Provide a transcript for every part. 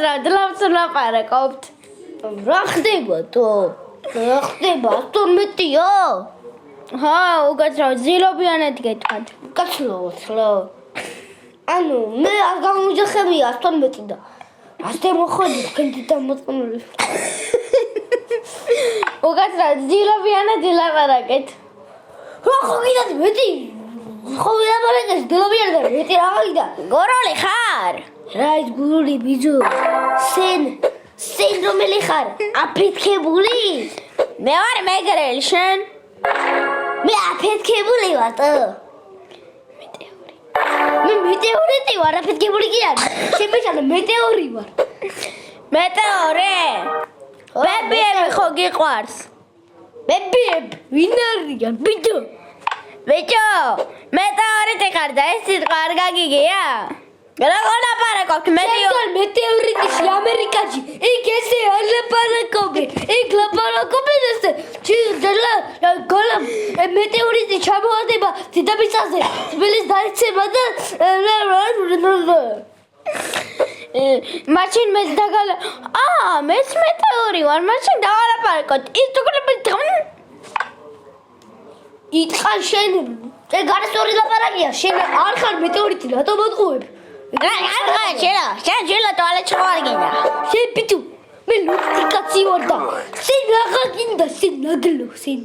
უკაცრავად ლაპარაკობთ. რა ხდება თო? რა ხდება? 12-ია? ჰა, უკაცრავად ზილობიანად გეთქვათ. კაცლო. ანუ მე არ გამოუჯახებია 12 და 100 მოხდი თქვენი დამოწმული. უკაცრავად ზილობიანად ლაპარაკეთ. რა ხო კიდე მეტი? ხო ლაპარაკეთ ზილობიანად მეტი რა გიდა? გოროლი ხარ? რა ის გურული ბიძო? სენ რომელი ხარ? აფეთქებული? მე ვარ მეგრელი, შენ? მე აფეთქებული ვარ. მე მეტეორიტი ვარ, აფეთქებული კი არა. შემეჭალა მეტეორი ვარ. მეტეორე? ბებიები ხო გიყვარს? ბებიები? ვინ არიან? ბიჭო. მეტეორიტი ხარ და ეს სიტყვა არ გაგიგია? როგორ ლაპარაკობთ მეტეორიტში ამერიკაში იქ ესე არ ლაპარაკობენ. იქ ლაპარაკობენ ესე გოლა მეტეორიტი ჩამოვარდება დედამიწაზე თბილის დაეცემა და მაშინ მე დაგალა მეც მეტეორი ვარ მაშინ დავალაპარაკოთ ის თქოლები იტყან შენ გარესწორი ლაპარაკია შენ არ ხარ მეტეორიტი რატომ მოტყუებ შენ ჯელა ტუალეტში ხარ გინდა შენ პიტუ მე ლუქტიკაცი ვარ და შენ რაღა გინდა შენ ნაგლო შენ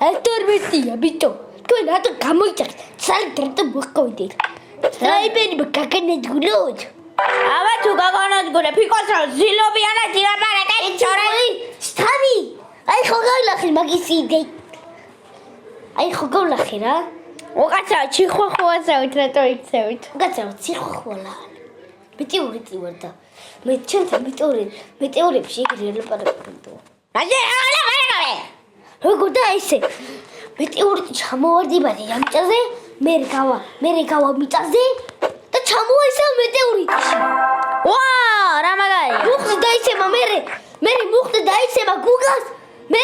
ასტორმეტია ბიტო თქვენ რატო გამოიჭახეთ ცალით რატო მოყავდით საიბენი გაგანადგუროთ აბა თუ გაგანადგურე ფიქოსრო ზილობიანად ლაპარაკეთ ჩორე სტანი აი ხო გავლახე მაგის იდე აი ხო გავლახე რა უკაცა ციხვახვაზავით რატო იქცევით უკაცა ციხვახვალა მეტეორიტი ვარ და მე ჩემთან მეტეორებში ეგრე ლაპარაკობ აი როგორ და ესე მეტეორიტი ჩამოვარდება დედამიწაზე მე გავა მიწაზე და ჩამოვა ისე მეტეორიტში ვა რა მაგარი მუხტი დაიცემა მე მუხტი დაიცემა გუგას მე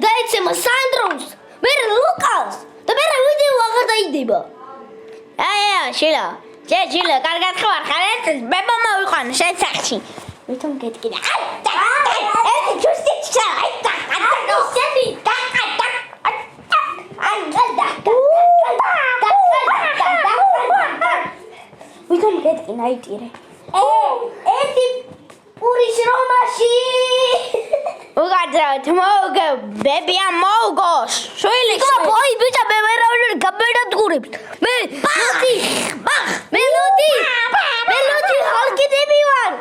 დაიცემა სანდროს მე ლუკას და მე ვიდეო აღარ დაიდება შილა შილა კარგად ხარ ეს ბებო მოვიყვანე შენ სახში მეთომ გეტკიდა ეს ჯუსტიცა ვითომ გეტკინა აიტირე ეთი პურის რომაში უკაცრავთ მოგე ბებია მოგოს შვილი ბოი ბიჭა მე ვერავინ გაბედადგურებს მე ლოდი ჰალკიდები ვარ